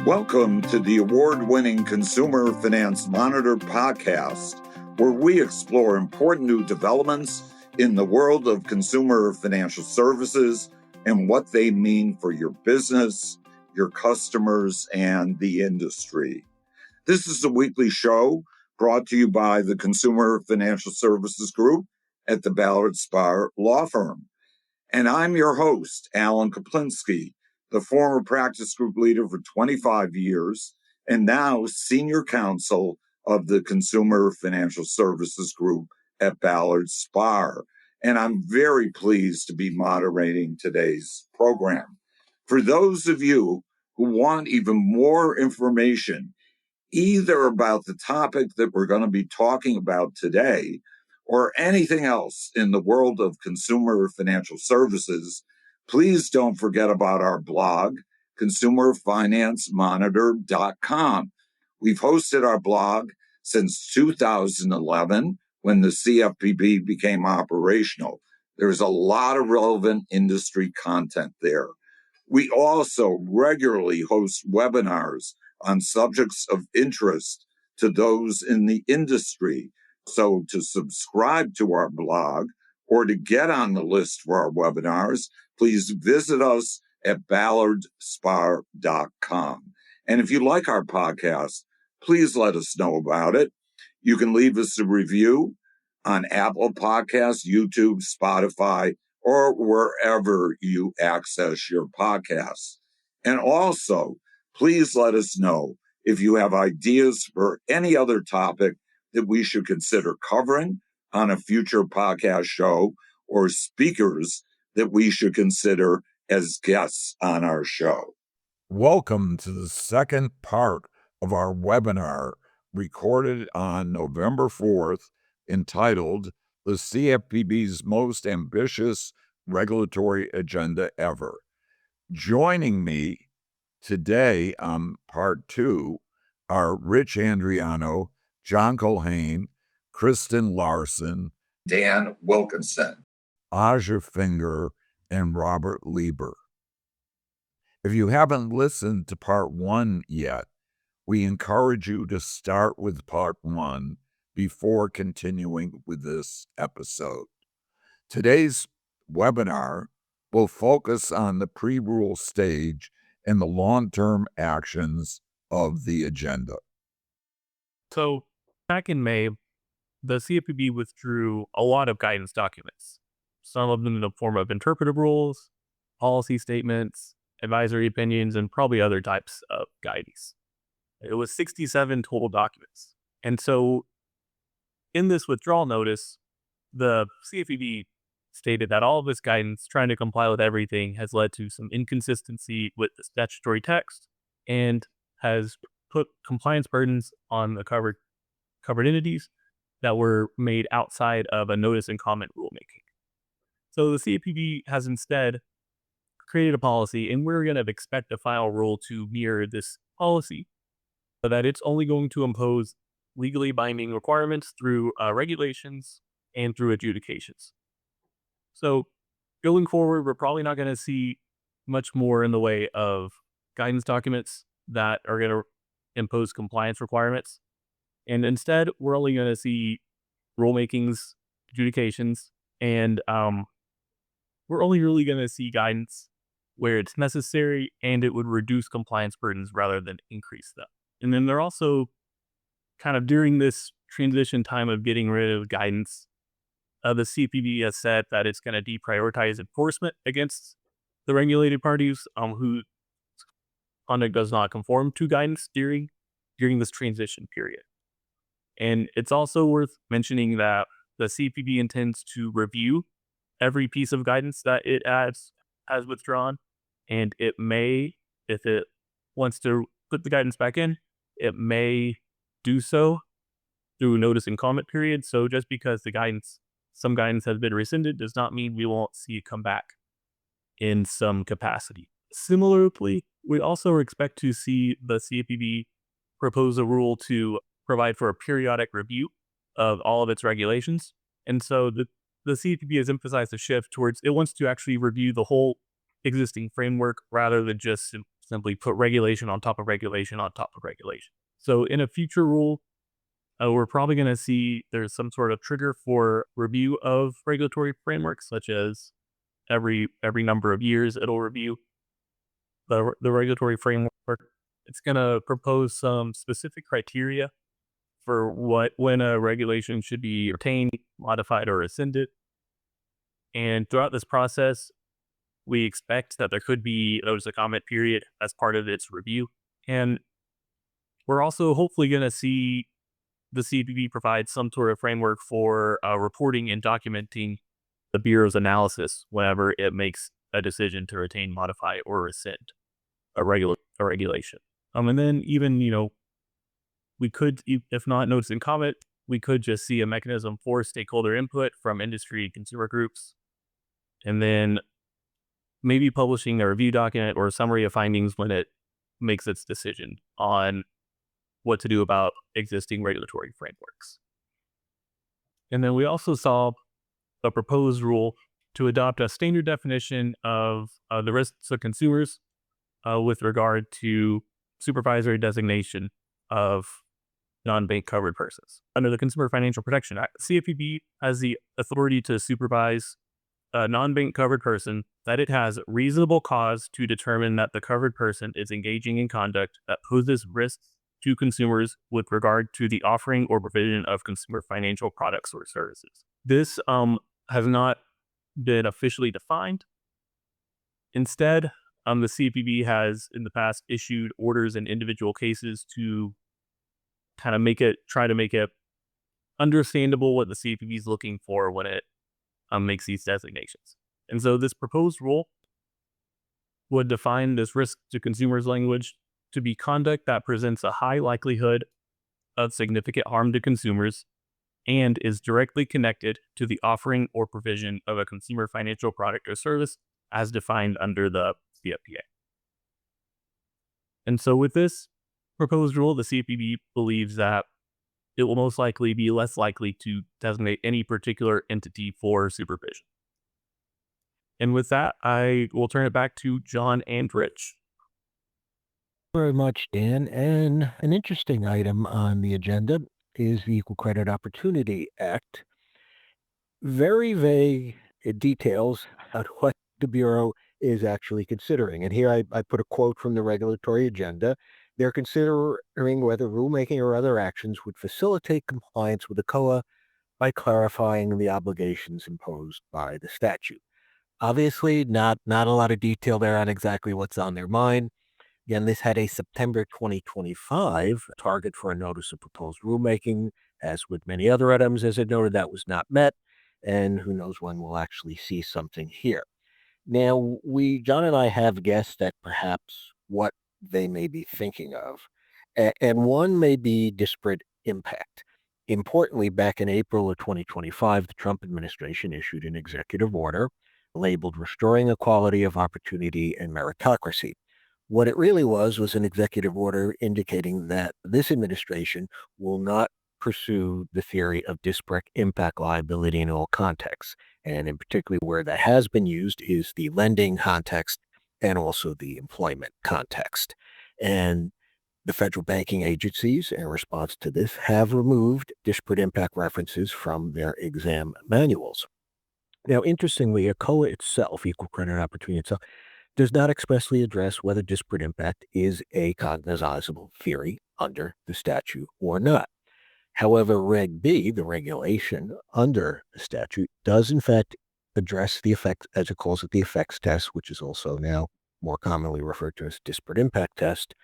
Welcome to the award-winning Consumer Finance Monitor podcast, where we explore important new developments in the world of consumer financial services and what they mean for your business, your customers, and the industry. This is a weekly show brought to you by the Consumer Financial Services Group at the Ballard Spahr Law Firm. And I'm your host, Alan Kaplinski, the former practice group leader for 25 years and now senior counsel of the Consumer Financial Services Group at Ballard Spahr. And I'm very pleased to be moderating today's program. For those of you who want even more information, either about the topic that we're going to be talking about today or anything else in the world of consumer financial services, please don't forget about our blog, consumerfinancemonitor.com. We've hosted our blog since 2011 when the CFPB became operational. There's a lot of relevant industry content there. We also regularly host webinars on subjects of interest to those in the industry. So to subscribe to our blog or to get on the list for our webinars, please visit us at ballardspahr.com. And if you like our podcast, please let us know about it. You can leave us a review on Apple Podcasts, YouTube, Spotify, or wherever you access your podcasts. And also, please let us know if you have ideas for any other topic that we should consider covering on a future podcast show or speakers that we should consider as guests on our show. Welcome to the second part of our webinar recorded on November 4th, entitled The CFPB's Most Ambitious Regulatory Agenda Ever. Joining me today on part 2 are Rich Andriano, John Culhane, Kristen Larson, Dan Wilkinson, Aja Finger, and Robert Lieber. If you haven't listened to part 1 yet, we encourage you to start with part 1 before continuing with this episode. Today's webinar will focus on the pre-rule stage and the long-term actions of the agenda. So back in May, the CFPB withdrew a lot of guidance documents, some of them in the form of interpretive rules, policy statements, advisory opinions, and probably other types of guidance. It was 67 total documents. And so in this withdrawal notice, the CFPB stated that all of this guidance, trying to comply with everything, has led to some inconsistency with the statutory text and has put compliance burdens on the covered entities that were made outside of a notice and comment rulemaking. So the CFPB has instead created a policy, and we're going to expect the final rule to mirror this policy, so that it's only going to impose legally binding requirements through regulations and through adjudications. So going forward, we're probably not going to see much more in the way of guidance documents that are going to impose compliance requirements. And instead, we're only going to see rulemakings, adjudications, and we're only really going to see guidance where it's necessary and it would reduce compliance burdens rather than increase them. And then they're also kind of during this transition time of getting rid of guidance, the CFPB has said that it's going to deprioritize enforcement against the regulated parties whose conduct does not conform to guidance during this transition period. And it's also worth mentioning that the CFPB intends to review every piece of guidance that it has withdrawn, and it may, if it wants to put the guidance back in, it may do so through notice and comment period. So just because some guidance has been rescinded does not mean we won't see it come back in some capacity. Similarly, we also expect to see the CFPB propose a rule to provide for a periodic review of all of its regulations. And so the CFPB has emphasized a shift towards it wants to actually review the whole existing framework rather than just simply put regulation on top of regulation on top of regulation. So in a future rule, we're probably going to see there's some sort of trigger for review of regulatory frameworks, such as every number of years it'll review the regulatory framework. It's going to propose some specific criteria for when a regulation should be retained, modified, or rescinded. And throughout this process, we expect that there could be a notice of comment period as part of its review. And we're also hopefully going to see the CFPB provide some sort of framework for reporting and documenting the Bureau's analysis whenever it makes a decision to retain, modify, or rescind a regulation. And then even, we could, if not notice and comment, we could just see a mechanism for stakeholder input from industry and consumer groups. And then maybe publishing a review document or a summary of findings when it makes its decision on what to do about existing regulatory frameworks. And then we also saw a proposed rule to adopt a standard definition of the risks of consumers with regard to supervisory designation of non-bank covered persons. Under the Consumer Financial Protection Act, CFPB has the authority to supervise a non-bank covered person that it has reasonable cause to determine that the covered person is engaging in conduct that poses risks to consumers with regard to the offering or provision of consumer financial products or services. This has not been officially defined. Instead, the CFPB has in the past issued orders in individual cases to kind of try to make it understandable what the CFPB is looking for when it makes these designations. And so this proposed rule would define this risk to consumers language to be conduct that presents a high likelihood of significant harm to consumers and is directly connected to the offering or provision of a consumer financial product or service as defined under the CFPA. And so with this proposed rule, the CFPB believes that it will most likely be less likely to designate any particular entity for supervision. And with that, I will turn it back to John and Rich. Very much, Dan. And an interesting item on the agenda is the Equal Credit Opportunity Act. Very vague details on what the Bureau is actually considering. And here I put a quote from the regulatory agenda. They're considering whether rulemaking or other actions would facilitate compliance with the COA by clarifying the obligations imposed by the statute. Obviously, not a lot of detail there on exactly what's on their mind. Again, this had a September 2025 target for a notice of proposed rulemaking. As with many other items, as I noted, that was not met. And who knows when we'll actually see something here. Now, John and I have guessed at perhaps what they may be thinking of. And one may be disparate impact. Importantly, back in April of 2025, the Trump administration issued an executive order labeled Restoring Equality of Opportunity and Meritocracy. What it really was an executive order indicating that this administration will not pursue the theory of disparate impact liability in all contexts. And in particular, where that has been used is the lending context and also the employment context. And the federal banking agencies, in response to this, have removed disparate impact references from their exam manuals. Now, interestingly, COA itself, Equal Credit Opportunity itself, does not expressly address whether disparate impact is a cognizable theory under the statute or not. However, Reg B, the regulation under the statute, does in fact address the effect, as it calls it, the effects test, which is also now more commonly referred to as disparate impact test,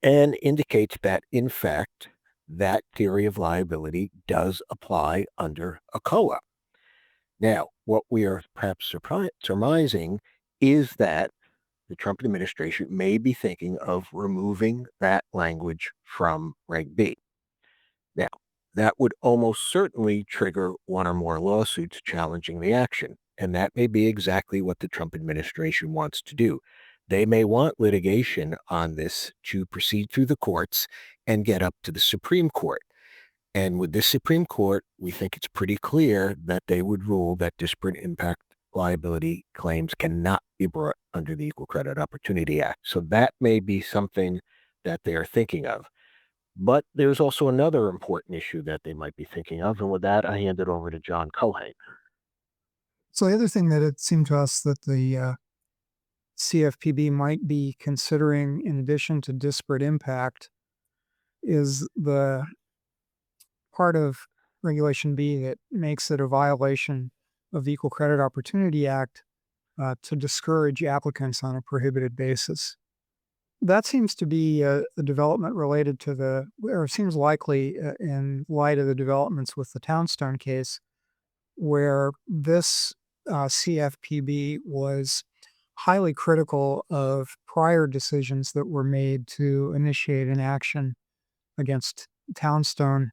and indicates that, in fact, that theory of liability does apply under a COA. Now, what we are perhaps surmising is that the Trump administration may be thinking of removing that language from Reg B. Now, that would almost certainly trigger one or more lawsuits challenging the action, and that may be exactly what the Trump administration wants to do. They may want litigation on this to proceed through the courts and get up to the Supreme Court. And with the Supreme Court, we think it's pretty clear that they would rule that disparate impact liability claims cannot be brought under the Equal Credit Opportunity Act. So that may be something that they are thinking of. But there's also another important issue that they might be thinking of. And with that, I hand it over to John Culhane. So the other thing that it seemed to us that the CFPB might be considering, in addition to disparate impact, is the part of Regulation B that makes it a violation of the Equal Credit Opportunity Act to discourage applicants on a prohibited basis. That seems to be a development related to or seems likely in light of the developments with the Townstone case, where this CFPB was highly critical of prior decisions that were made to initiate an action against Townstone.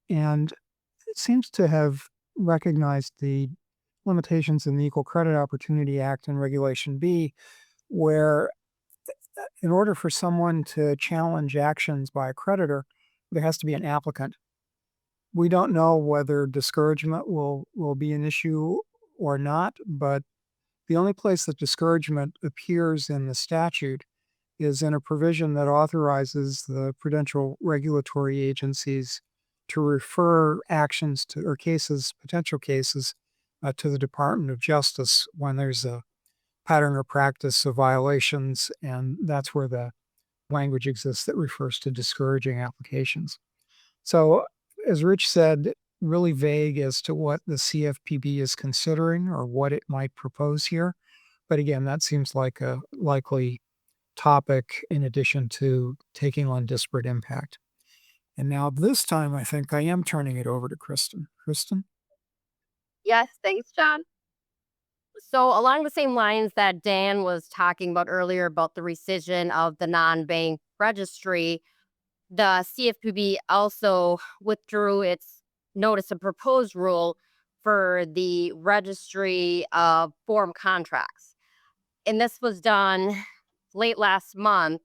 And it seems to have recognized the limitations in the Equal Credit Opportunity Act and Regulation B, where in order for someone to challenge actions by a creditor, there has to be an applicant. We don't know whether discouragement will be an issue or not, but the only place that discouragement appears in the statute is in a provision that authorizes the prudential regulatory agencies to refer actions to or cases, potential cases, to the Department of Justice when there's a pattern or practice of violations, and that's where the language exists that refers to discouraging applications. So, as Rich said, really vague as to what the CFPB is considering or what it might propose here. But again, that seems like a likely topic in addition to taking on disparate impact. And now this time, I think I am turning it over to Kristen. Kristen? Yes, thanks, John. So, along the same lines that Dan was talking about earlier about the rescission of the non-bank registry, the CFPB also withdrew its notice of proposed rule for the registry of form contracts. And this was done late last month.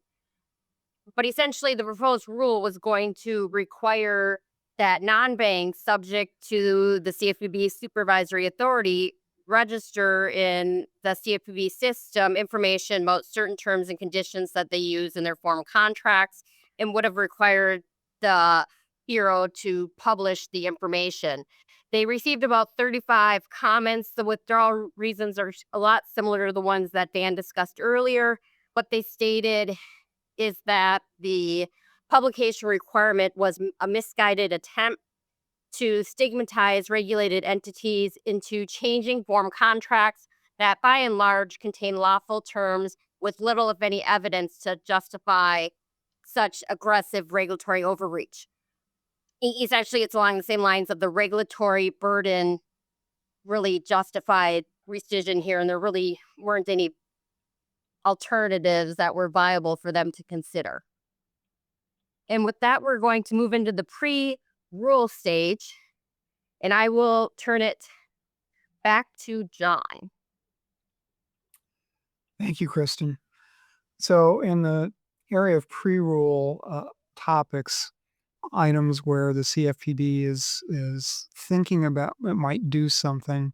But essentially, the proposed rule was going to require that non-banks subject to the CFPB supervisory authority register in the CFPB system information about certain terms and conditions that they use in their form contracts, and would have required the Bureau to publish the information. They received about 35 comments. The withdrawal reasons are a lot similar to the ones that Dan discussed earlier. What they stated is that the publication requirement was a misguided attempt to stigmatize regulated entities into changing form contracts that by and large contain lawful terms with little, if any, evidence to justify such aggressive regulatory overreach. Essentially, it's along the same lines of the regulatory burden really justified rescission here, and there really weren't any alternatives that were viable for them to consider. And with that, we're going to move into the pre-rule stage, and I will turn it back to John. Thank you, Kristen. So in the area of pre-rule topics, items where the CFPB is thinking about it might do something,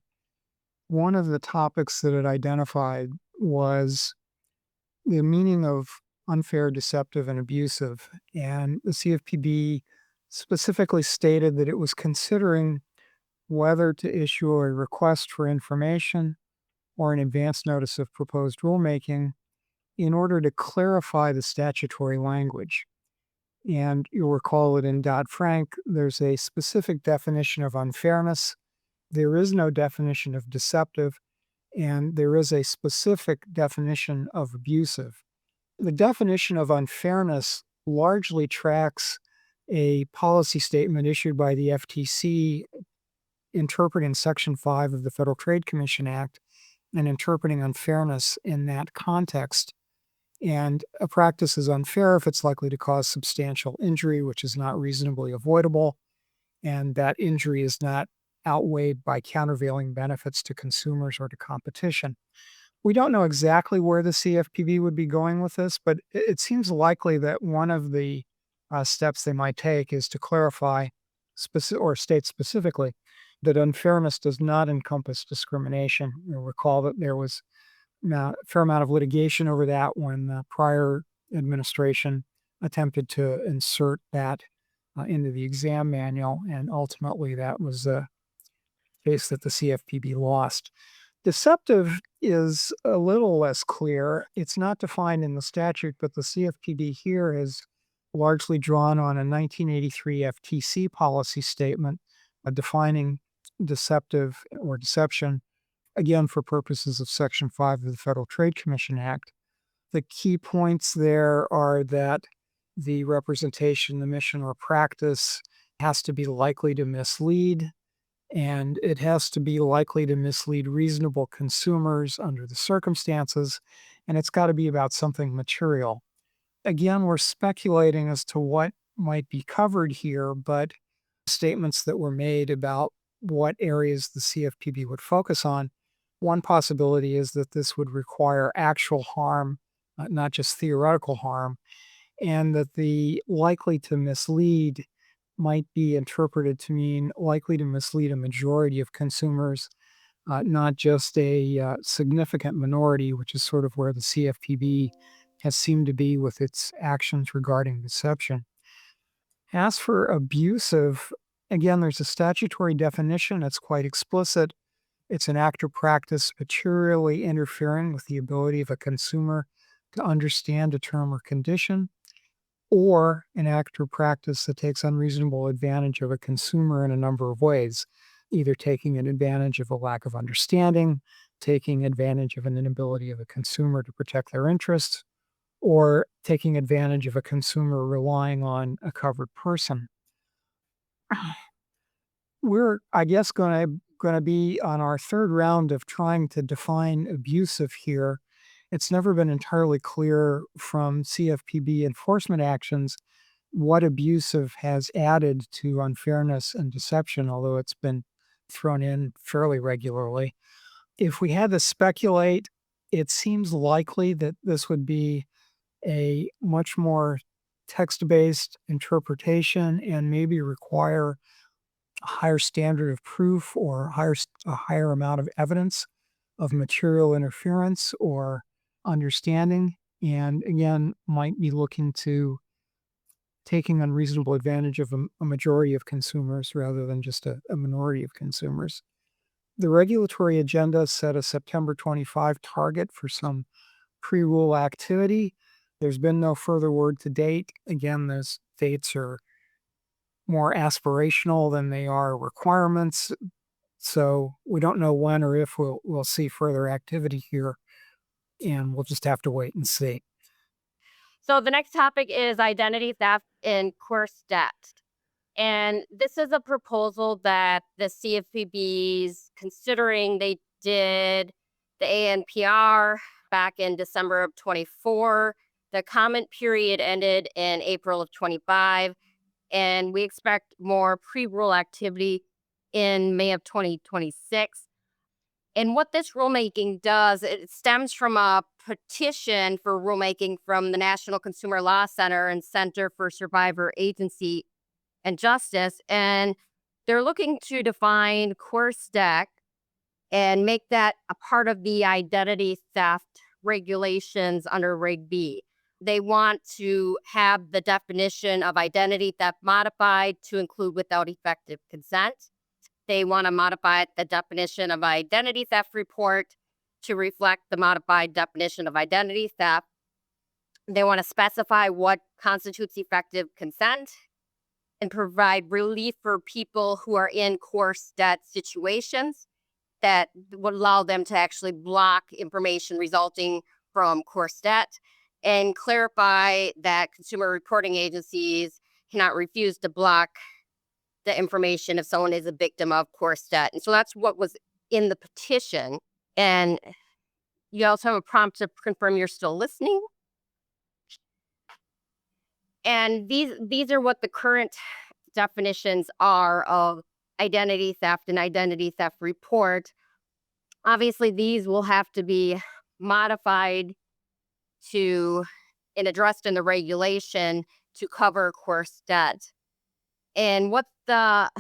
one of the topics that it identified was the meaning of unfair, deceptive, and abusive. And the CFPB specifically stated that it was considering whether to issue a request for information or an advance notice of proposed rulemaking in order to clarify the statutory language. And you'll recall that in Dodd-Frank, there's a specific definition of unfairness. There is no definition of deceptive, and there is a specific definition of abusive. The definition of unfairness largely tracks a policy statement issued by the FTC interpreting Section 5 of the Federal Trade Commission Act and interpreting unfairness in that context. And a practice is unfair if it's likely to cause substantial injury, which is not reasonably avoidable, and that injury is not outweighed by countervailing benefits to consumers or to competition. We don't know exactly where the CFPB would be going with this, but it seems likely that one of the steps they might take is to clarify or state specifically that unfairness does not encompass discrimination. You'll recall that there was a fair amount of litigation over that when the prior administration attempted to insert that into the exam manual, and ultimately that was a case that the CFPB lost. Deceptive is a little less clear. It's not defined in the statute, but the CFPB here has largely drawn on a 1983 FTC policy statement defining deceptive or deception, again, for purposes of Section 5 of the Federal Trade Commission Act. The key points there are that the representation, the mission, or practice has to be likely to mislead, and it has to be likely to mislead reasonable consumers under the circumstances, and it's got to be about something material. Again, we're speculating as to what might be covered here, but statements that were made about what areas the CFPB would focus on, one possibility is that this would require actual harm, not just theoretical harm, and that the likely to mislead might be interpreted to mean likely to mislead a majority of consumers, not just a significant minority, which is sort of where the CFPB has seemed to be with its actions regarding deception. As for abusive, again, there's a statutory definition. It's quite explicit. It's an act or practice materially interfering with the ability of a consumer to understand a term or condition, or an act or practice that takes unreasonable advantage of a consumer in a number of ways, either taking an advantage of a lack of understanding, taking advantage of an inability of a consumer to protect their interests, or taking advantage of a consumer relying on a covered person. We're, I guess, going to be on our third round of trying to define abusive here. It's never been entirely clear from CFPB enforcement actions what abusive has added to unfairness and deception, although it's been thrown in fairly regularly. If we had to speculate, it seems likely that this would be a much more text-based interpretation and maybe require a higher standard of proof or a higher amount of evidence of material interference or understanding, and again, might be looking to taking unreasonable advantage of a majority of consumers rather than just a minority of consumers. The regulatory agenda set a September 25 target for some pre-rule activity. There's been no further word to date. Again, those dates are more aspirational than they are requirements, so we don't know when or if we'll see further activity here, and we'll just have to wait and see. So the next topic is identity theft in course debt. And this is a proposal that the CFPB's considering. They did the ANPR back in December of 24. The comment period ended in April of 25. And we expect more pre-rule activity in May of 2026. And what this rulemaking does, it stems from a petition for rulemaking from the National Consumer Law Center and Center for Survivor Agency and Justice. And they're looking to define course debt and make that a part of the identity theft regulations under Reg B. They want to have the definition of identity theft modified to include without effective consent. They want to modify the definition of identity theft report to reflect the modified definition of identity theft. They want to specify what constitutes effective consent and provide relief for people who are in course debt situations that would allow them to actually block information resulting from course debt, and clarify that consumer reporting agencies cannot refuse to block the information if someone is a victim of course debt. And so that's what was in the petition. And you also have a prompt to confirm you're still listening. And these are what the current definitions are of identity theft and identity theft report. Obviously, these will have to be modified and addressed in the regulation to cover course debt. And what the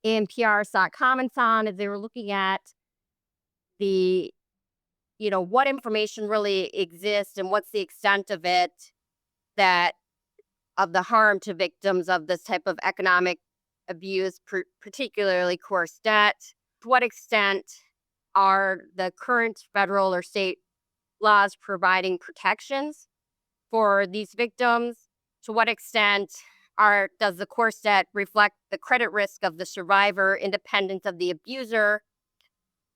ANPR sought comments on is they were looking at the, what information really exists and what's the extent of it that of the harm to victims of this type of economic abuse, particularly coerced debt. To what extent are the current federal or state laws providing protections for these victims? To what extent does the coerced debt reflect the credit risk of the survivor independent of the abuser?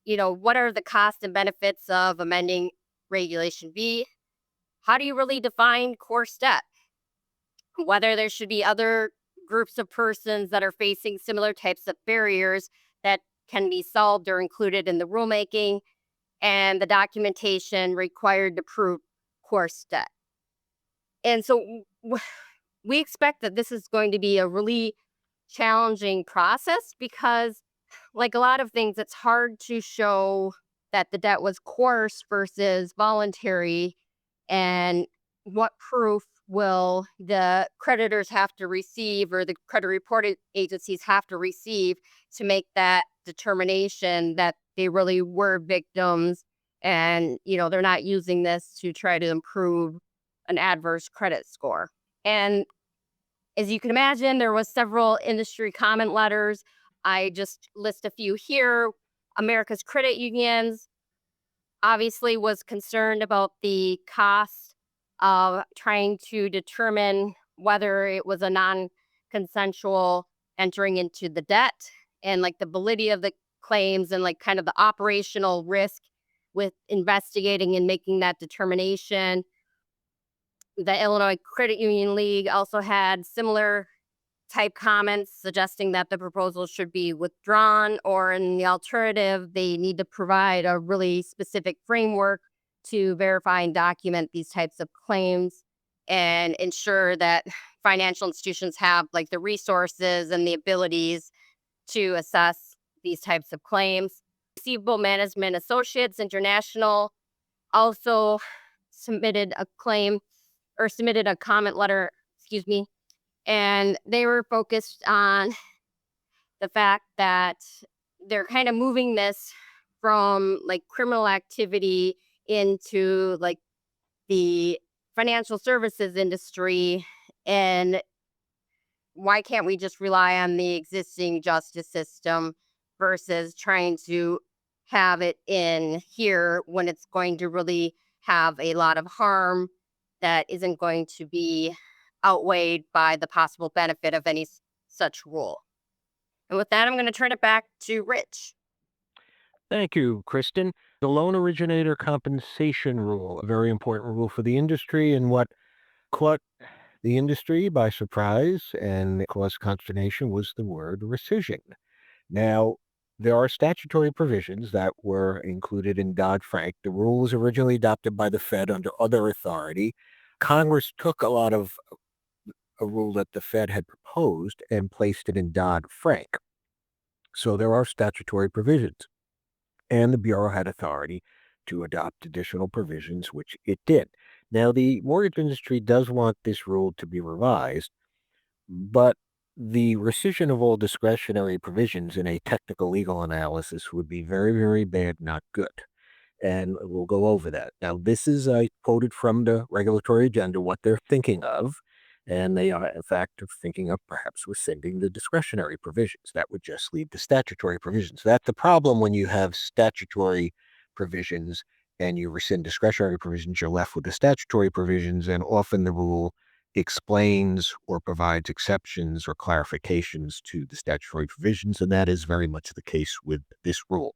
What are the costs and benefits of amending Regulation B? How do you really define coerced debt? Whether there should be other groups of persons that are facing similar types of barriers that can be solved or included in the rulemaking, and the documentation required to prove coerced debt. And so we expect that this is going to be a really challenging process because, like a lot of things, it's hard to show that the debt was coerced versus voluntary, and what proof will the creditors have to receive or the credit reporting agencies have to receive to make that determination that they really were victims and they're not using this to try to improve an adverse credit score. And as you can imagine, there was several industry comment letters. I just list a few here. America's credit unions obviously was concerned about the cost of trying to determine whether it was a non-consensual entering into the debt and like the validity of the claims and like kind of the operational risk with investigating and making that determination. The Illinois Credit Union League also had similar type comments suggesting that the proposal should be withdrawn, or in the alternative, they need to provide a really specific framework to verify and document these types of claims and ensure that financial institutions have like the resources and the abilities to assess these types of claims. Receivable Management Associates International also submitted a comment letter, and they were focused on the fact that they're kind of moving this from like criminal activity into like the financial services industry, and why can't we just rely on the existing justice system versus trying to have it in here when it's going to really have a lot of harm that isn't going to be outweighed by the possible benefit of any such rule. And with that, I'm going to turn it back to Rich. Thank you, Kristen. The loan originator compensation rule, a very important rule for the industry, and what caught the industry by surprise and caused consternation was the word rescission. Now, there are statutory provisions that were included in Dodd-Frank. The rule was originally adopted by the Fed under other authority. Congress took a lot of a rule that the Fed had proposed and placed it in Dodd-Frank. So there are statutory provisions. And the Bureau had authority to adopt additional provisions, which it did. Now, the mortgage industry does want this rule to be revised, but the rescission of all discretionary provisions in a technical legal analysis would be very, very bad, not good. And we'll go over that. Now, this is quoted from the regulatory agenda, what they're thinking of. And they are, in fact, thinking of perhaps rescinding the discretionary provisions. That would just lead to statutory provisions. That's the problem when you have statutory provisions and you rescind discretionary provisions. You're left with the statutory provisions, and often the rule explains or provides exceptions or clarifications to the statutory provisions, and that is very much the case with this rule.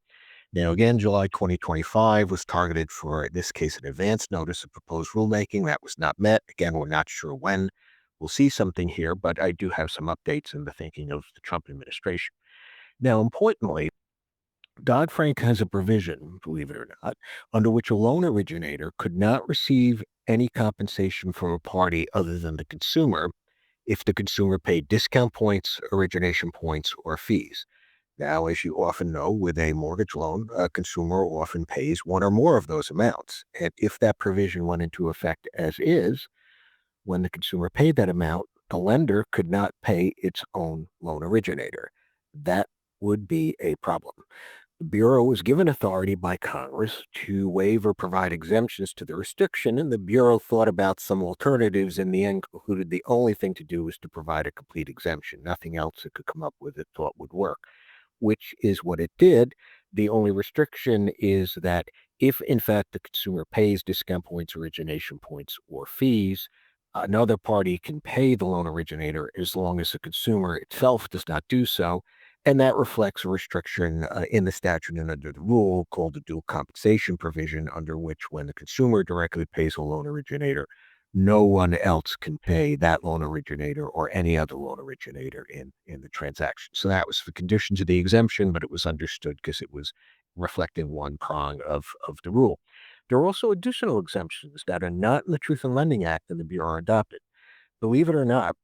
Now, again, July 2025 was targeted for, in this case, an advance notice of proposed rulemaking. That was not met. Again, we're not sure when we'll see something here, but I do have some updates in the thinking of the Trump administration. Now, importantly, Dodd-Frank has a provision, believe it or not, under which a loan originator could not receive any compensation from a party other than the consumer if the consumer paid discount points, origination points, or fees. Now, as you often know, with a mortgage loan, a consumer often pays one or more of those amounts. And if that provision went into effect as is, when the consumer paid that amount, the lender could not pay its own loan originator. That would be a problem. The Bureau was given authority by Congress to waive or provide exemptions to the restriction, and the Bureau thought about some alternatives. In the end, concluded the only thing to do was to provide a complete exemption. Nothing else it could come up with it thought would work, which is what it did. The only restriction is that if, in fact, the consumer pays discount points, origination points, or fees, another party can pay the loan originator as long as the consumer itself does not do so. And that reflects a restriction in the statute and under the rule called the dual compensation provision, under which when the consumer directly pays a loan originator, no one else can pay that loan originator or any other loan originator in the transaction. So that was the conditions of the exemption, but it was understood because it was reflecting one prong of the rule. There are also additional exemptions that are not in the Truth in Lending Act and the Bureau adopted. Believe it or not,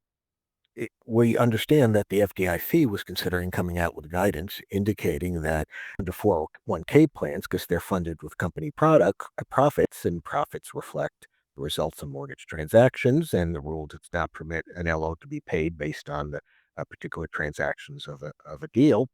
we understand that the FDIC was considering coming out with guidance indicating that the 401k plans, because they're funded with company profits, and profits reflect the results of mortgage transactions, and the rule does not permit an LO to be paid based on the particular transactions of a deal.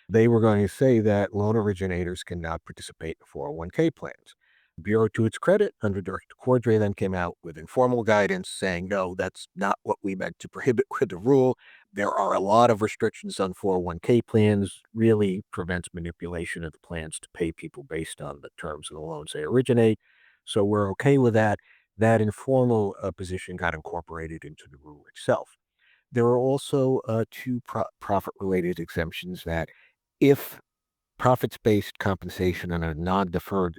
They were going to say that loan originators cannot participate in 401k plans. The Bureau, to its credit, under Director Cordray, then came out with informal guidance saying, no, that's not what we meant to prohibit with the rule. There are a lot of restrictions on 401k plans, really prevents manipulation of the plans to pay people based on the terms of the loans they originate. So we're okay with that. That informal position got incorporated into the rule itself. There are also two profit-related exemptions that if profits-based compensation on a non-deferred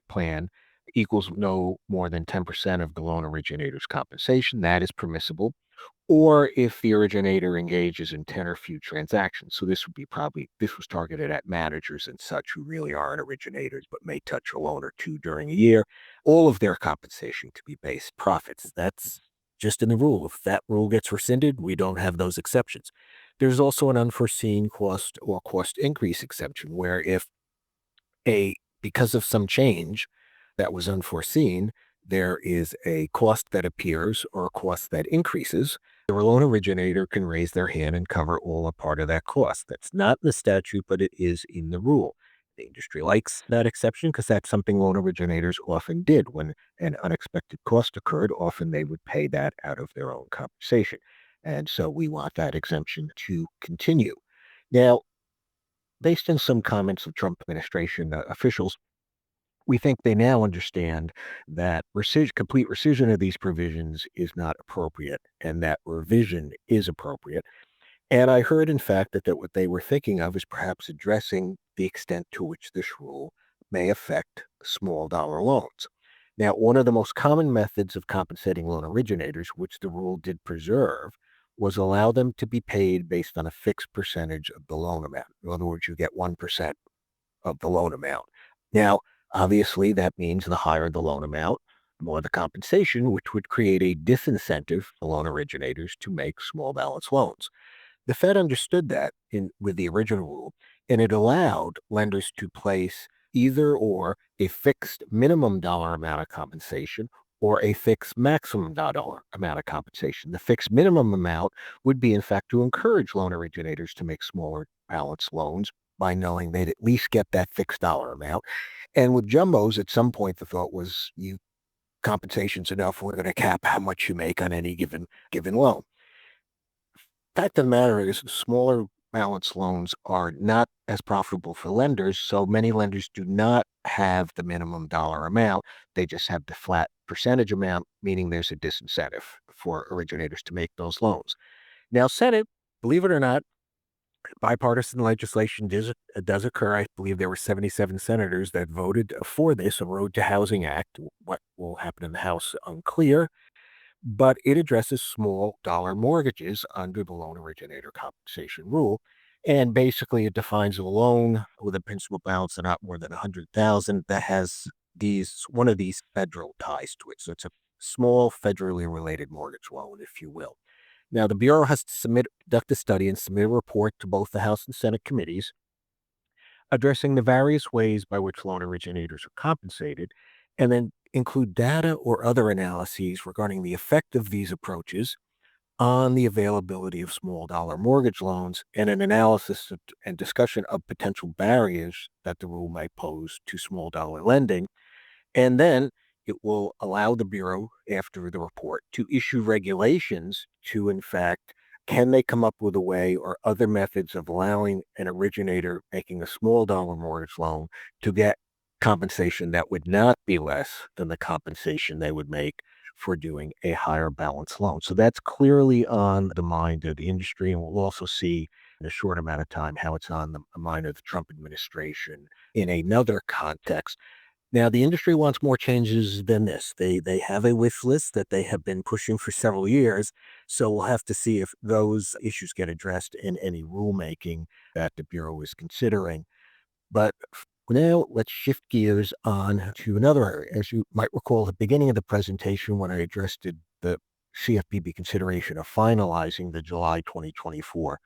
plan equals no more than 10% of the loan originator's compensation, that is permissible. Or if the originator engages in 10 or few transactions. So this was targeted at managers and such who really aren't originators, but may touch a loan or two during a year. All of their compensation to be based profits. That's just in the rule. If that rule gets rescinded, we don't have those exceptions. There's also an unforeseen cost or cost increase exemption where if because of some change that was unforeseen, there is a cost that appears or a cost that increases, the loan originator can raise their hand and cover all or part of that cost. That's not in the statute, but it is in the rule. The industry likes that exception because that's something loan originators often did. When an unexpected cost occurred, often they would pay that out of their own compensation. And so we want that exemption to continue. Now, based on some comments of Trump administration officials, we think they now understand that complete rescission of these provisions is not appropriate and that revision is appropriate. And I heard, in fact, that what they were thinking of is perhaps addressing the extent to which this rule may affect small dollar loans. Now, one of the most common methods of compensating loan originators, which the rule did preserve, was allow them to be paid based on a fixed percentage of the loan amount. In other words, you get 1% of the loan amount. Now, obviously, that means the higher the loan amount, the more the compensation, which would create a disincentive for loan originators to make small balance loans. The Fed understood that with the original rule, and it allowed lenders to place either or a fixed minimum dollar amount of compensation or a fixed maximum dollar amount of compensation. The fixed minimum amount would be, in fact, to encourage loan originators to make smaller balance loans by knowing they'd at least get that fixed dollar amount. And with jumbos, at some point, the thought was, compensation's enough, we're going to cap how much you make on any given loan. Fact of the matter is, smaller balance loans are not as profitable for lenders, so many lenders do not have the minimum dollar amount. They just have the flat percentage amount, meaning there's a disincentive for originators to make those loans. Now, Senate, believe it or not, bipartisan legislation does occur. I believe there were 77 senators that voted for this, a Road to Housing Act. What will happen in the House, unclear. But it addresses small dollar mortgages under the loan originator compensation rule. And basically, it defines a loan with a principal balance of not more than $100,000 that has one of these federal ties to it. So it's a small federally related mortgage loan, if you will. Now, the Bureau has to conduct a study and submit a report to both the House and Senate committees addressing the various ways by which loan originators are compensated, and then include data or other analyses regarding the effect of these approaches on the availability of small dollar mortgage loans and an analysis and discussion of potential barriers that the rule might pose to small dollar lending. And then it will allow the Bureau, after the report, to issue regulations to, in fact, can they come up with a way or other methods of allowing an originator making a small dollar mortgage loan to get compensation that would not be less than the compensation they would make for doing a higher balance loan. So that's clearly on the mind of the industry. And we'll also see in a short amount of time how it's on the mind of the Trump administration in another context. Now, the industry wants more changes than this. They have a wish list that they have been pushing for several years. So we'll have to see if those issues get addressed in any rulemaking that the Bureau is considering. But now let's shift gears on to another area. As you might recall at the beginning of the presentation when I addressed the CFPB consideration of finalizing the July 2024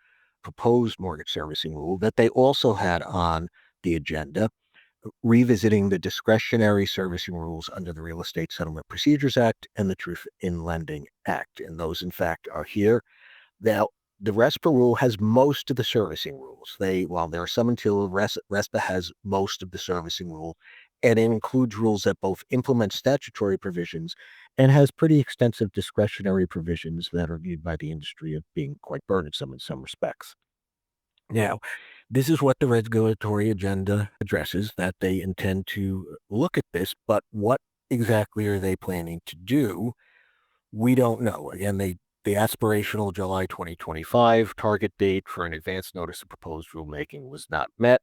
proposed mortgage servicing rule, that they also had on the agenda revisiting the discretionary servicing rules under the Real Estate Settlement Procedures Act and the Truth in Lending Act. And those, in fact, are here. Now, the RESPA rule has most of the servicing rules. While there are some until RESPA has most of the servicing rule, and it includes rules that both implement statutory provisions and has pretty extensive discretionary provisions that are viewed by the industry as being quite burdensome in some respects. Now, this is what the regulatory agenda addresses, that they intend to look at this, but what exactly are they planning to do? We don't know. Again, the aspirational July 2025 target date for an advance notice of proposed rulemaking was not met.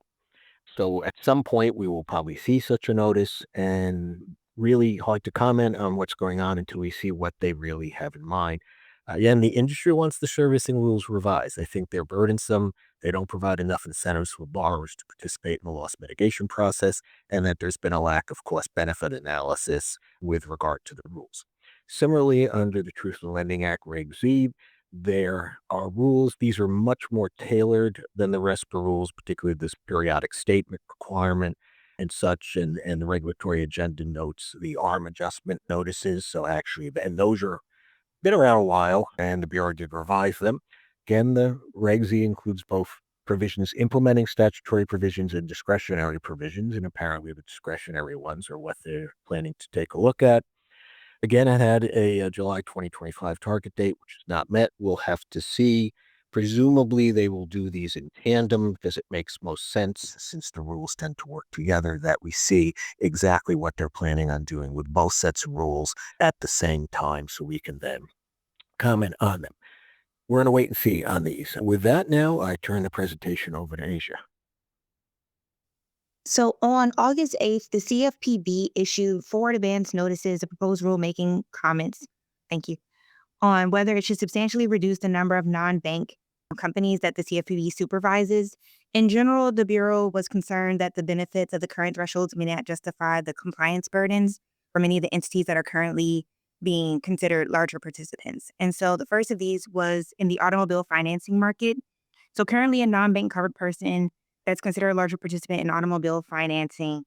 So at some point, we will probably see such a notice, and really hard to comment on what's going on until we see what they really have in mind. Again, the industry wants the servicing rules revised. They think they're burdensome. They don't provide enough incentives for borrowers to participate in the loss mitigation process, and that there's been a lack of cost-benefit analysis with regard to the rules. Similarly, under the Truth in Lending Act, Reg Z, there are rules. These are much more tailored than the RESPA rules, particularly this periodic statement requirement and such, and the regulatory agenda notes the ARM adjustment notices. So actually, and those are been around a while, and the Bureau did revise them. Again, the Reg Z includes both provisions implementing statutory provisions and discretionary provisions, and apparently the discretionary ones are what they're planning to take a look at. Again, it had a July 2025 target date, which is not met. We'll have to see. Presumably, they will do these in tandem because it makes most sense, since the rules tend to work together, that we see exactly what they're planning on doing with both sets of rules at the same time so we can then comment on them. We're going to wait and see on these. With that now, I turn the presentation over to Asia. So on August 8th, the CFPB issued 4 advance notices of proposed rulemaking comments. Thank you. On whether it should substantially reduce the number of non-bank companies that the CFPB supervises. In general, the Bureau was concerned that the benefits of the current thresholds may not justify the compliance burdens for many of the entities that are currently being considered larger participants. And so the first of these was in the automobile financing market. So currently a non-bank covered person that's considered a larger participant in automobile financing,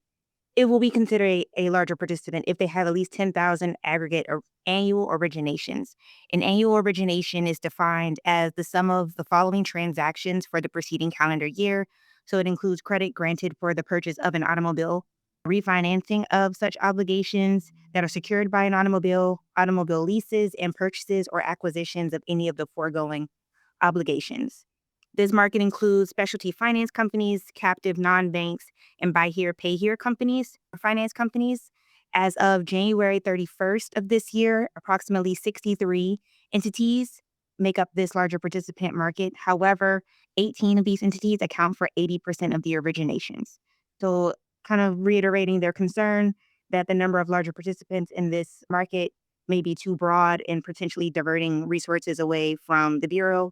it will be considered a larger participant if they have at least 10,000 aggregate or annual originations. An annual origination is defined as the sum of the following transactions for the preceding calendar year. So it includes credit granted for the purchase of an automobile, refinancing of such obligations that are secured by an automobile leases, and purchases or acquisitions of any of the foregoing obligations. This market includes specialty finance companies, captive non-banks, and buy here, pay here companies or finance companies. As of January 31st of this year, approximately 63 entities make up this larger participant market. However, 18 of these entities account for 80% of the originations. So kind of reiterating their concern that the number of larger participants in this market may be too broad and potentially diverting resources away from the Bureau.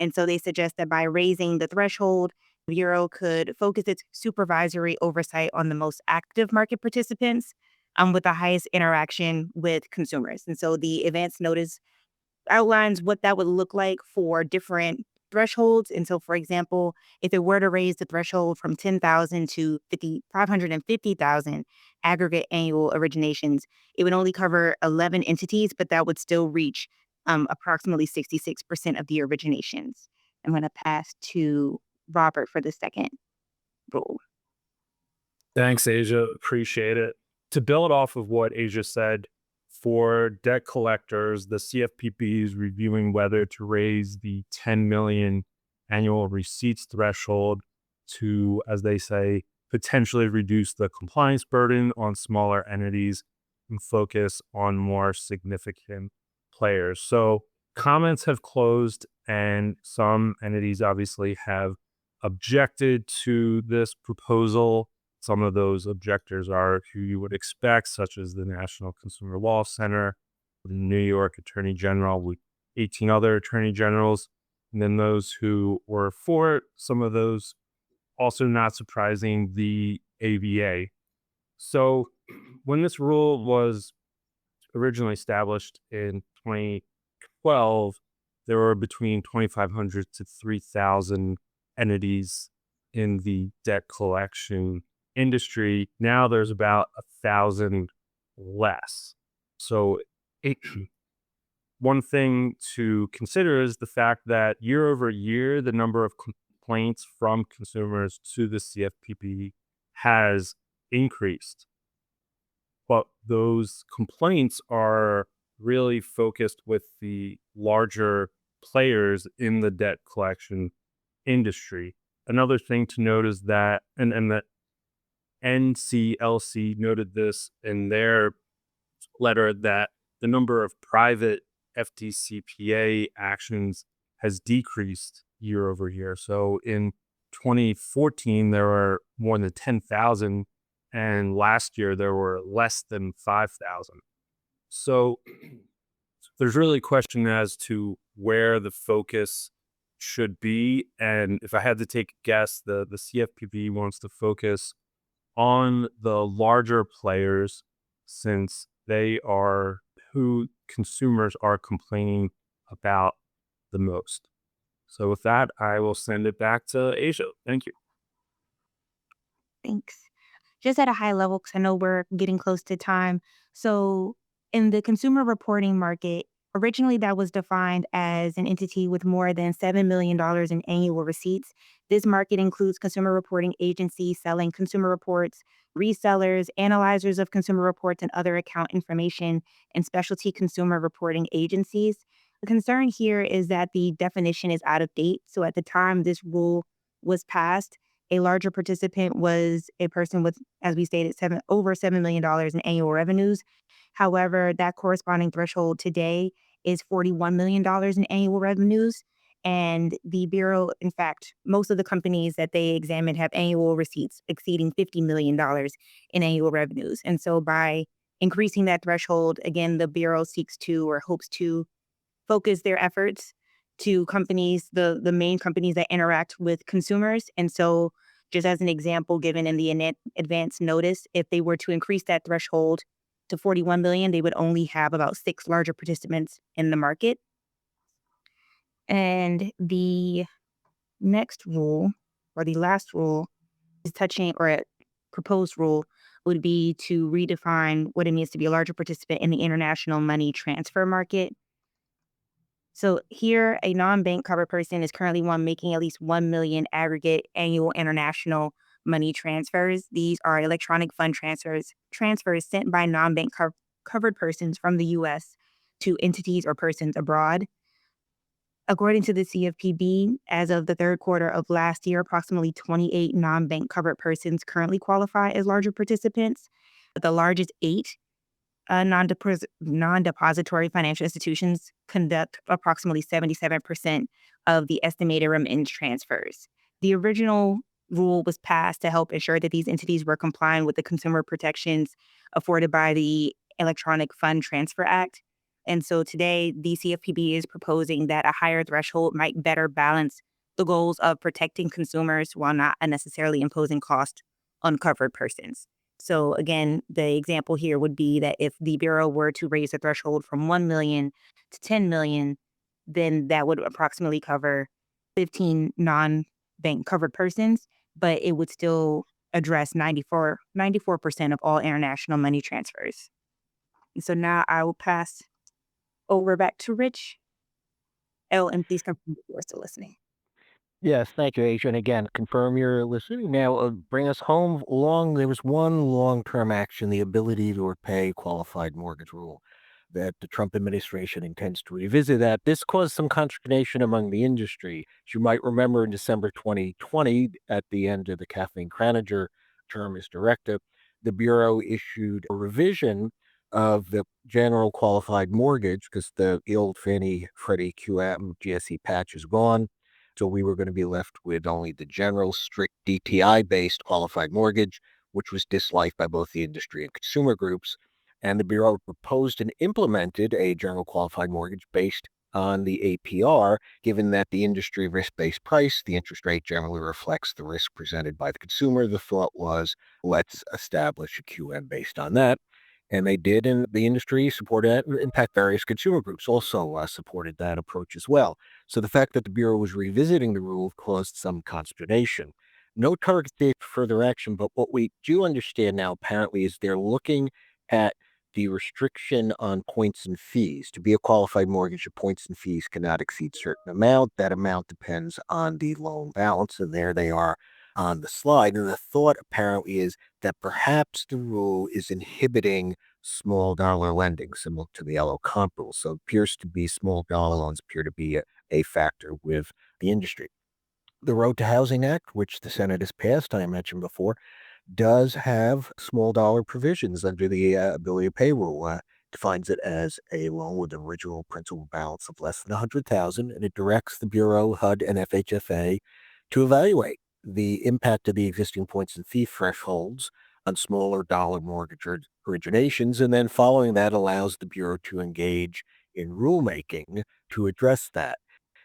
And so they suggest that by raising the threshold, the Bureau could focus its supervisory oversight on the most active market participants with the highest interaction with consumers. And so the advance notice outlines what that would look like for different thresholds. And so, for example, if it were to raise the threshold from 10,000 to 550,000 aggregate annual originations, it would only cover 11 entities, but that would still reach approximately 66% of the originations. I'm going to pass to Robert for the second rule. Thanks, Asia. Appreciate it. To build off of what Asia said, for debt collectors, the CFPB is reviewing whether to raise the 10 million annual receipts threshold to, as they say, potentially reduce the compliance burden on smaller entities and focus on more significant players. So comments have closed, and some entities obviously have objected to this proposal. Some of those objectors are who you would expect, such as the National Consumer Law Center, the New York Attorney General with 18 other attorney generals, and then those who were for it, some of those also not surprising, the ABA. So when this rule was originally established in 2012, there were between 2,500 to 3,000 entities in the debt collection industry. Now there's about 1,000 less. So one thing to consider is the fact that year over year, the number of complaints from consumers to the CFPB has increased. But those complaints are really focused with the larger players in the debt collection industry. Another thing to note is that, and that NCLC noted this in their letter, that the number of private FDCPA actions has decreased year over year. So in 2014, there were more than 10,000, and last year there were less than 5,000. So there's really a question as to where the focus should be. And if I had to take a guess, the CFPB wants to focus on the larger players, since they are who consumers are complaining about the most. So with that, I will send it back to Asia. Thank you. Thanks. Just at a high level, because I know we're getting close to time. So in the consumer reporting market, originally that was defined as an entity with more than $7 million in annual receipts. This market includes consumer reporting agencies selling consumer reports, resellers, analyzers of consumer reports and other account information, and specialty consumer reporting agencies. The concern here is that the definition is out of date. So at the time this rule was passed, a larger participant was a person with, as we stated, over $7 million in annual revenues. However, that corresponding threshold today is $41 million in annual revenues. And the Bureau, in fact, most of the companies that they examined have annual receipts exceeding $50 million in annual revenues. And so by increasing that threshold, again, the Bureau seeks to or hopes to focus their efforts to companies, the main companies that interact with consumers. And so just as an example, given in the advance notice, if they were to increase that threshold to 41 million, they would only have about 6 larger participants in the market. And the next rule, or the last rule, is touching, or a proposed rule would be to redefine what it means to be a larger participant in the international money transfer market. So here, a non-bank covered person is currently one making at least 1 million aggregate annual international money transfers. These are electronic fund transfers sent by non-bank covered persons from the U.S. to entities or persons abroad. According to the CFPB, as of the third quarter of last year, approximately 28 non-bank covered persons currently qualify as larger participants. But the largest 8 non-depository financial institutions conduct approximately 77% of the estimated remittance transfers. The original rule was passed to help ensure that these entities were complying with the consumer protections afforded by the Electronic Fund Transfer Act. And so today, the CFPB is proposing that a higher threshold might better balance the goals of protecting consumers while not unnecessarily imposing cost on covered persons. So again, the example here would be that if the Bureau were to raise the threshold from 1 million to 10 million, then that would approximately cover 15 non-bank covered persons, but it would still address 94% of all international money transfers. And so now I will pass over back to Rich Oh, and please confirm that you are still listening. Yes, thank you, Adrian. Again, confirm you're listening. Now, bring us home. There was one long-term action, the ability to repay qualified mortgage rule, that the Trump administration intends to revisit that. This caused some consternation among the industry. As you might remember, in December 2020, at the end of the Kathleen Kraninger term as director, the Bureau issued a revision of the general qualified mortgage because the old Fannie Freddie QM GSE patch is gone. So we were going to be left with only the general, strict DTI-based qualified mortgage, which was disliked by both the industry and consumer groups. And the Bureau proposed and implemented a general qualified mortgage based on the APR, given that the industry risk-based price, the interest rate generally reflects the risk presented by the consumer. The thought was, let's establish a QM based on that. And they did, and the industry supported that. In fact, various consumer groups also supported that approach as well. So the fact that the Bureau was revisiting the rule caused some consternation. No target date for further action, but what we do understand now apparently is they're looking at the restriction on points and fees. To be a qualified mortgage, your points and fees cannot exceed a certain amount. That amount depends on the loan balance, and there they are on the slide. And the thought apparently is that perhaps the rule is inhibiting small dollar lending, similar to the LO comp rule. So it appears to be small dollar loans appear to be a factor with the industry. The Road to Housing Act, which the Senate has passed, I mentioned before, does have small dollar provisions under the ability to pay rule. Defines it as a loan with an original principal balance of less than 100,000, and it directs the Bureau, HUD, and FHFA to evaluate the impact of the existing points and fee thresholds on smaller dollar mortgage originations, and then following that allows the Bureau to engage in rulemaking to address that.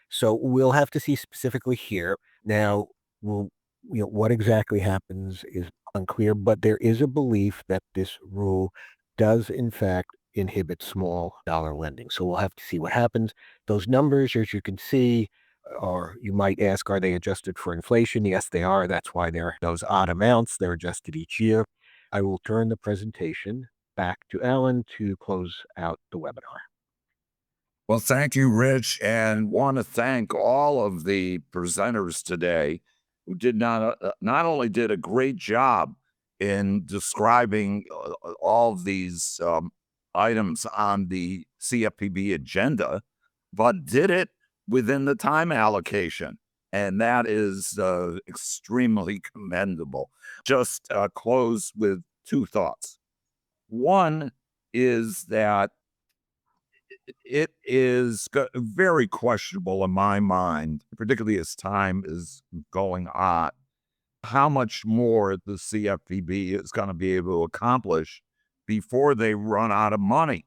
So we'll have to see specifically here. Now, what exactly happens is unclear, but there is a belief that this rule does in fact inhibit small dollar lending. So we'll have to see what happens. Those numbers, as you can see, or you might ask, are they adjusted for inflation? Yes, they are. That's why they're those odd amounts. They're adjusted each year. I will turn the presentation back to Alan to close out the webinar. Well, thank you, Rich, and want to thank all of the presenters today who did not only did a great job in describing all of these items on the CFPB agenda, but did it within the time allocation. And that is extremely commendable. Just close with two thoughts. One is that it is very questionable in my mind, particularly as time is going on, how much more the CFPB is going to be able to accomplish before they run out of money.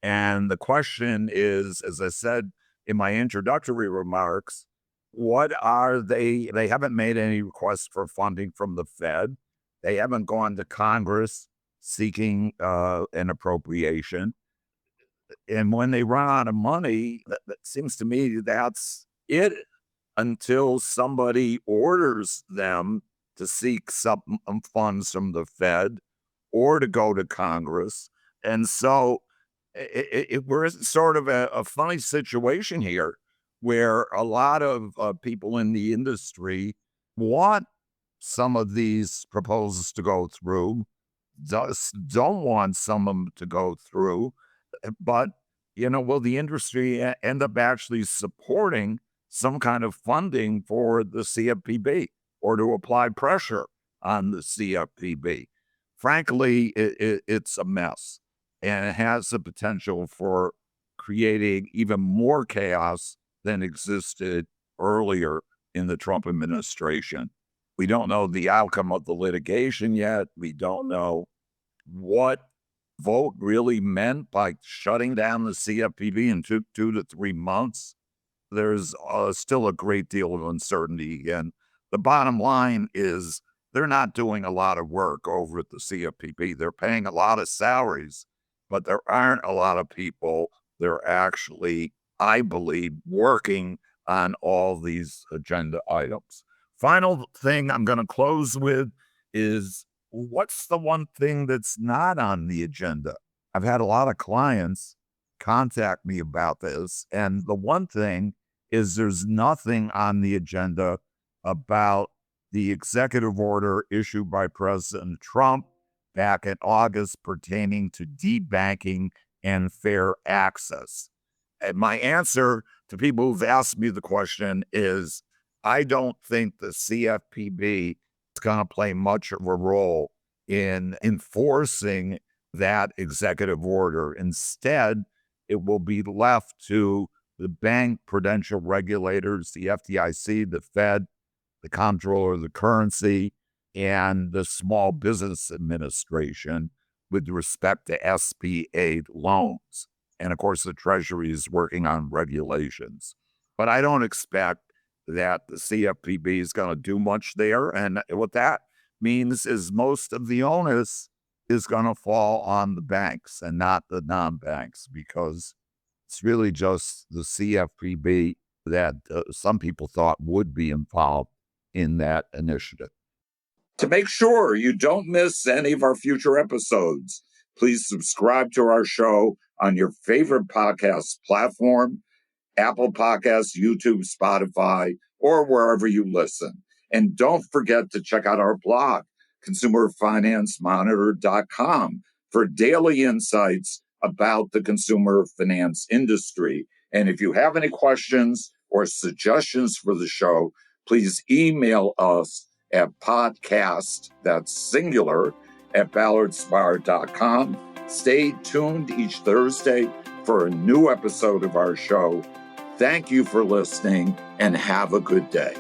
And the question is, as I said in my introductory remarks, what are they? They haven't made any requests for funding from the Fed. They haven't gone to Congress seeking an appropriation. And when they run out of money, that seems to me that's it until somebody orders them to seek some funds from the Fed or to go to Congress. And so we're sort of a funny situation here where a lot of people in the industry want some of these proposals to go through, don't want some of them to go through. But, will the industry end up actually supporting some kind of funding for the CFPB or to apply pressure on the CFPB? Frankly, it's a mess, and it has the potential for creating even more chaos than existed earlier in the Trump administration. We don't know the outcome of the litigation yet. We don't know what vote really meant by shutting down the CFPB in two to 3 months. There's still a great deal of uncertainty. And the bottom line is they're not doing a lot of work over at the CFPB. They're paying a lot of salaries, but there aren't a lot of people. They're actually, I believe, working on all these agenda items. Final thing I'm going to close with is, what's the one thing that's not on the agenda? I've had a lot of clients contact me about this, and the one thing is there's nothing on the agenda about the executive order issued by President Trump back in August pertaining to debanking and fair access. And my answer to people who've asked me the question is, I don't think the CFPB is going to play much of a role in enforcing that executive order. Instead, it will be left to the bank prudential regulators, the FDIC, the Fed, the Comptroller of the Currency, and the Small Business Administration with respect to SBA loans. And of course, the Treasury is working on regulations. But I don't expect that the CFPB is going to do much there. And what that means is most of the onus is going to fall on the banks and not the non-banks, because it's really just the CFPB that some people thought would be involved in that initiative. To make sure you don't miss any of our future episodes, please subscribe to our show on your favorite podcast platform, Apple Podcasts, YouTube, Spotify, or wherever you listen. And don't forget to check out our blog, consumerfinancemonitor.com, for daily insights about the consumer finance industry. And if you have any questions or suggestions for the show, please email us at podcast, that's singular, at ballardspar.com. Stay tuned each Thursday for a new episode of our show. Thank you for listening and have a good day.